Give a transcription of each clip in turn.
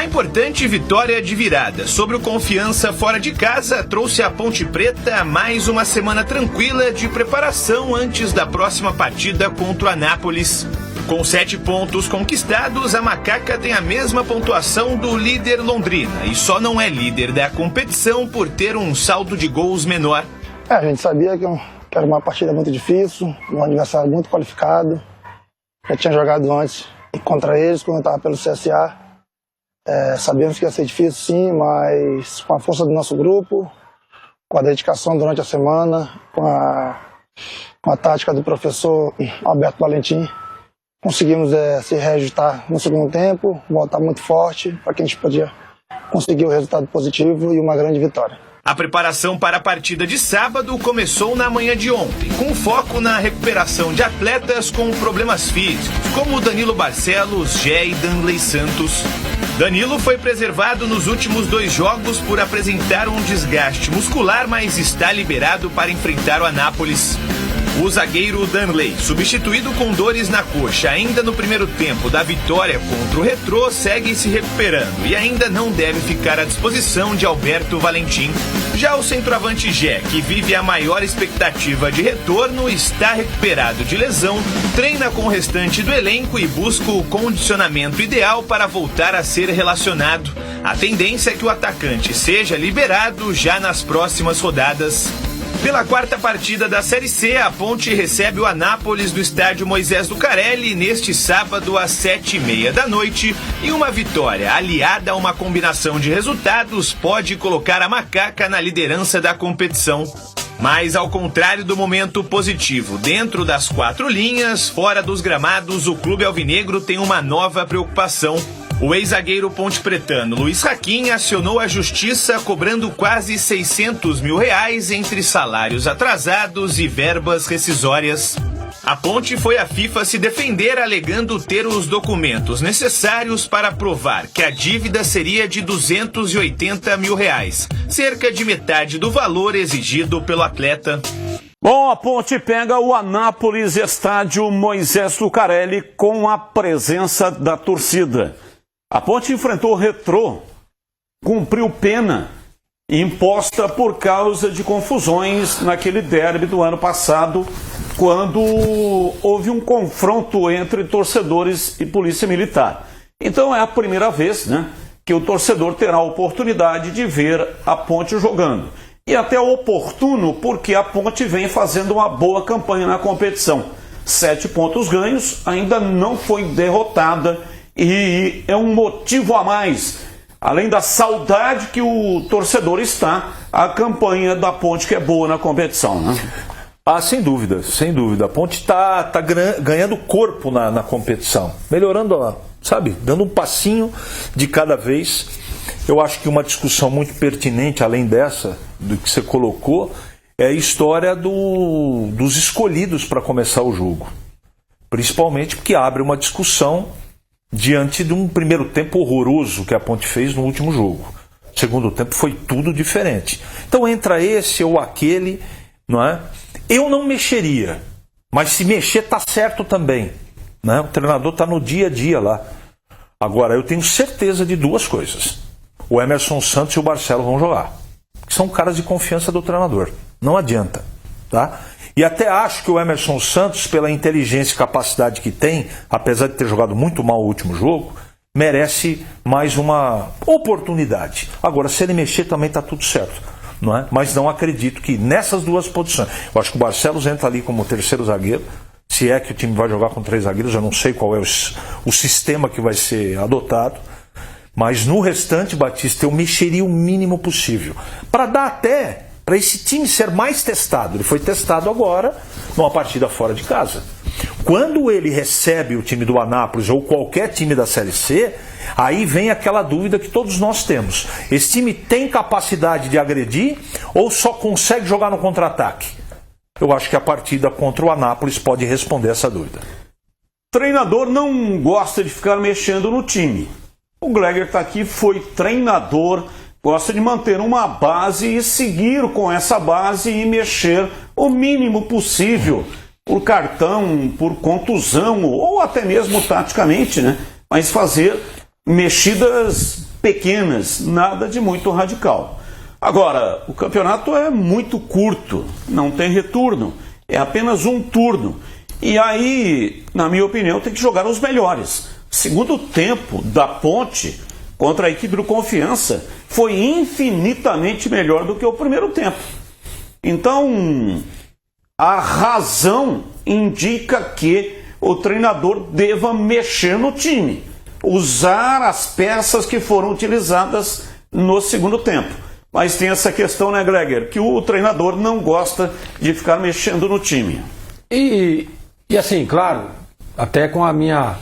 A importante vitória de virada sobre o Confiança fora de casa trouxe à Ponte Preta mais uma semana tranquila de preparação antes da próxima partida contra o Anápolis. Com 7 pontos conquistados, a Macaca tem a mesma pontuação do líder Londrina e só não é líder da competição por ter um saldo de gols menor. A gente sabia que era uma partida muito difícil, um adversário muito qualificado. Já tinha jogado antes contra eles quando eu estava pelo CSA. Sabíamos que ia ser difícil sim, mas com a força do nosso grupo, com a dedicação durante a semana, com a tática do professor Alberto Valentim, conseguimos se reajustar no segundo tempo, voltar muito forte para que a gente podia conseguir o resultado positivo e uma grande vitória. A preparação para a partida de sábado começou na manhã de ontem, com foco na recuperação de atletas com problemas físicos, como Danilo Barcelos, Gé e Danley Santos. Danilo foi preservado nos últimos 2 jogos por apresentar um desgaste muscular, mas está liberado para enfrentar o Anápolis. O zagueiro Danley, substituído com dores na coxa ainda no primeiro tempo da vitória contra o Retrô, segue se recuperando e ainda não deve ficar à disposição de Alberto Valentim. Já o centroavante Gé, que vive a maior expectativa de retorno, está recuperado de lesão, treina com o restante do elenco e busca o condicionamento ideal para voltar a ser relacionado. A tendência é que o atacante seja liberado já nas próximas rodadas. Pela 4ª partida da Série C, a Ponte recebe o Anápolis do estádio Moisés Lucarelli neste sábado às 7h30 da noite, e uma vitória aliada a uma combinação de resultados pode colocar a Macaca na liderança da competição. Mas ao contrário do momento positivo dentro das 4 linhas, fora dos gramados, o clube alvinegro tem uma nova preocupação. O ex-zagueiro pontepretano Luiz Raquim acionou a justiça cobrando quase R$600 mil entre salários atrasados e verbas rescisórias. A Ponte foi à FIFA se defender alegando ter os documentos necessários para provar que a dívida seria de R$280 mil, cerca de metade do valor exigido pelo atleta. Bom, a Ponte pega o Anápolis, estádio Moisés Lucarelli, com a presença da torcida. A Ponte enfrentou o Retrô, cumpriu pena imposta por causa de confusões naquele derby do ano passado, quando houve um confronto entre torcedores e polícia militar. Então é a primeira vez, que o torcedor terá a oportunidade de ver a Ponte jogando. E até oportuno, porque a Ponte vem fazendo uma boa campanha na competição. 7 pontos ganhos, ainda não foi derrotada. E é um motivo a mais, além da saudade que o torcedor está, a campanha da Ponte que é boa na competição, Sem dúvida, sem dúvida. A Ponte está ganhando corpo na competição, melhorando, dando um passinho de cada vez. Eu acho que uma discussão muito pertinente, além dessa, do que você colocou, é a história dos escolhidos para começar o jogo. Principalmente porque abre uma discussão diante de um primeiro tempo horroroso que a Ponte fez no último jogo. O segundo tempo foi tudo diferente. Então entra esse ou aquele, não é? Eu não mexeria, mas se mexer tá certo também, né? O treinador tá no dia a dia lá. Agora, eu tenho certeza de 2 coisas. O Emerson Santos e o Barcelos vão jogar, que são caras de confiança do treinador. Não adianta, tá? E até acho que o Emerson Santos, pela inteligência e capacidade que tem, apesar de ter jogado muito mal o último jogo, merece mais uma oportunidade. Agora, se ele mexer também está tudo certo, não é? Mas não acredito que nessas 2 posições, eu acho que o Barcelos entra ali como 3º zagueiro, se é que o time vai jogar com 3 zagueiros, eu não sei qual é o sistema que vai ser adotado, mas no restante, Batista, eu mexeria o mínimo possível, para dar até para esse time ser mais testado. Ele foi testado agora numa partida fora de casa. Quando ele recebe o time do Anápolis ou qualquer time da Série C, aí vem aquela dúvida que todos nós temos. Esse time tem capacidade de agredir ou só consegue jogar no contra-ataque? Eu acho que a partida contra o Anápolis pode responder essa dúvida. Treinador não gosta de ficar mexendo no time. O Gleger está aqui, foi treinador, gosta de manter uma base e seguir com essa base e mexer o mínimo possível por cartão, por contusão ou até mesmo taticamente, né? Mas fazer mexidas pequenas, nada de muito radical. Agora, o campeonato é muito curto, não tem retorno, é apenas um turno. E aí, na minha opinião, tem que jogar os melhores. Segundo tempo da Ponte contra a equipe do Confiança foi infinitamente melhor do que o primeiro tempo. Então, a razão indica que o treinador deva mexer no time, usar as peças que foram utilizadas no segundo tempo. Mas tem essa questão, né, Gregor, que o treinador não gosta de ficar mexendo no time. E assim, claro, até com a minha,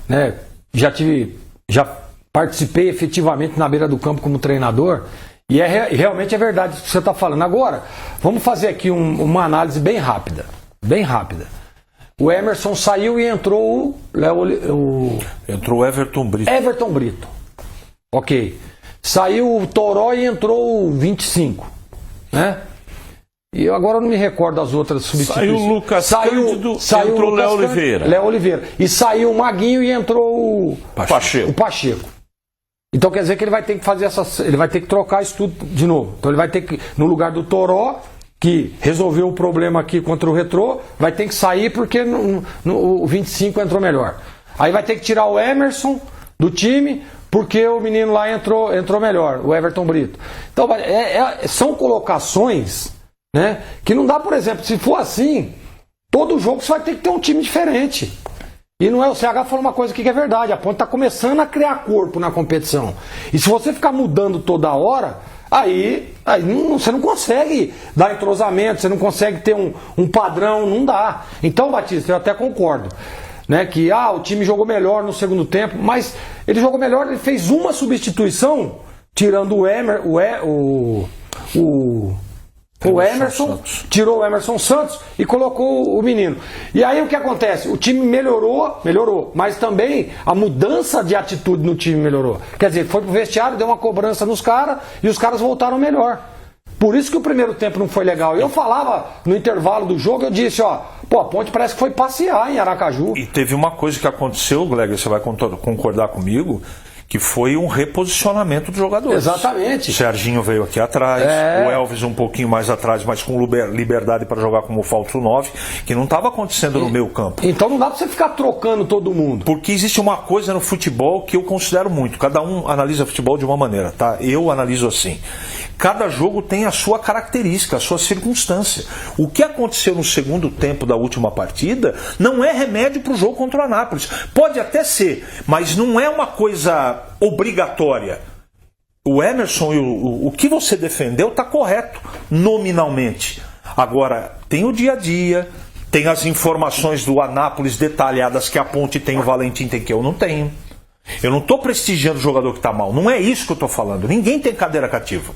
né, já participei efetivamente na beira do campo como treinador, e realmente é verdade o que você está falando. Agora, vamos fazer aqui uma análise bem rápida. O Emerson saiu e entrou Entrou o Everton Brito. Everton Brito. Ok. Saiu o Toró e entrou o 25. Né? E agora eu não me recordo das outras substituições. Saiu o Lucas Cândido, entrou o Léo Oliveira. Léo Oliveira. E saiu o Maguinho e entrou o Pacheco. Então quer dizer que ele vai ter que fazer ele vai ter que trocar isso tudo de novo. Então ele vai ter que, no lugar do Toró, que resolveu o problema aqui contra o Retrô, vai ter que sair porque o 25 entrou melhor. Aí vai ter que tirar o Emerson do time, porque o menino lá entrou melhor, o Everton Brito. Então são colocações, né, que não dá, por exemplo, se for assim, todo jogo você vai ter que ter um time diferente. E não é, o CH falou uma coisa aqui que é verdade, a Ponte está começando a criar corpo na competição. E se você ficar mudando toda hora, aí você não consegue dar entrosamento, você não consegue ter um padrão, não dá. Então, Batista, eu até concordo, né, que o time jogou melhor no segundo tempo, mas ele jogou melhor, ele fez uma substituição, tirando o Emerson, tirou o Emerson Santos e colocou o menino. E aí o que acontece? O time melhorou, mas também a mudança de atitude no time melhorou. Quer dizer, foi pro vestiário, deu uma cobrança nos caras e os caras voltaram melhor. Por isso que o primeiro tempo não foi legal. Eu falava no intervalo do jogo, eu disse, a Ponte parece que foi passear em Aracaju. E teve uma coisa que aconteceu, Glegor, você vai concordar comigo, que foi um reposicionamento dos jogadores. Exatamente. O Serginho veio aqui atrás, o Elvis um pouquinho mais atrás, mas com liberdade para jogar como falso 9, que não estava acontecendo no meio campo. Então não dá para você ficar trocando todo mundo. Porque existe uma coisa no futebol que eu considero muito. Cada um analisa futebol de uma maneira, tá? Eu analiso assim. Cada jogo tem a sua característica, a sua circunstância. O que aconteceu no segundo tempo da última partida não é remédio para o jogo contra o Anápolis. Pode até ser, mas não é uma coisa obrigatória. O Emerson e o que você defendeu está correto, nominalmente. Agora, tem o dia a dia, tem as informações do Anápolis detalhadas que a Ponte tem, o Valentim tem, que eu não tenho. Eu não estou prestigiando o jogador que está mal, não é isso que eu estou falando. Ninguém tem cadeira cativa.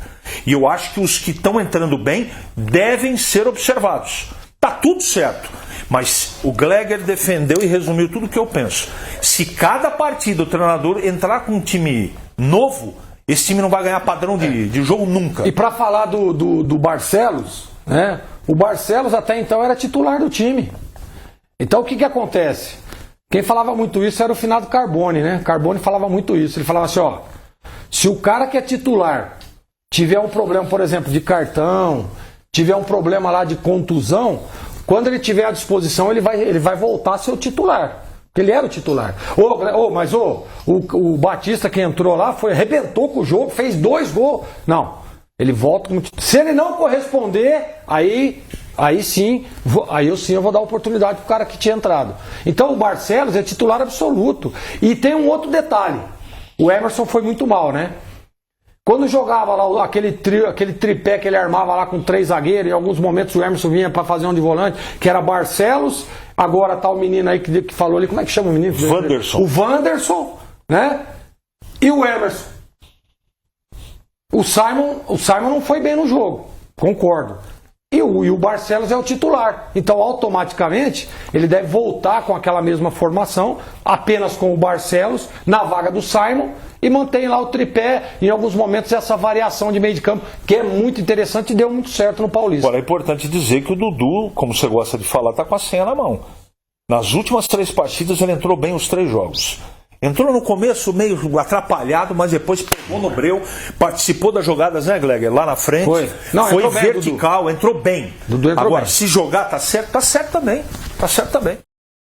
E eu acho que os que estão entrando bem devem ser observados. Está tudo certo. Mas o Glegor defendeu e resumiu tudo o que eu penso. Se cada partida o treinador entrar com um time novo, esse time não vai ganhar padrão de jogo nunca. E para falar do Barcelos, né? O Barcelos até então era titular do time. Então o que acontece? Quem falava muito isso era o finado Carbone, né? Carbone falava muito isso. Ele falava assim, se o cara que é titular tiver um problema, por exemplo, de cartão, tiver um problema lá de contusão, quando ele tiver à disposição, ele vai voltar a ser o titular. Porque ele era o titular. Mas o Batista que entrou lá, arrebentou com o jogo, fez 2 gols. Não, ele volta como titular. Se ele não corresponder, aí sim eu vou dar oportunidade pro cara que tinha entrado. Então o Barcelos é titular absoluto. E tem um outro detalhe. O Emerson foi muito mal, né? Quando jogava lá aquele tripé que ele armava lá com 3 zagueiros, em alguns momentos o Emerson vinha para fazer um de volante, que era Barcelos, agora tá o menino aí que falou ali, como é que chama o menino? Wanderson. O Wanderson, né? E o Emerson. O Simon não foi bem no jogo, concordo. E o Barcelos é o titular. Então, automaticamente, ele deve voltar com aquela mesma formação, apenas com o Barcelos, na vaga do Simon, e mantém lá o tripé, em alguns momentos, essa variação de meio de campo, que é muito interessante e deu muito certo no Paulista. Agora, é importante dizer que o Dudu, como você gosta de falar, está com a senha na mão. Nas últimas 3 partidas, ele entrou bem os 3 jogos. Entrou no começo meio atrapalhado, mas depois pegou no breu, participou das jogadas, né, Gleger? Lá na frente. Foi. Não, foi entrou bem, vertical, entrou bem. Dudu entrou Agora, bem. se jogar tá certo também. Tá certo também.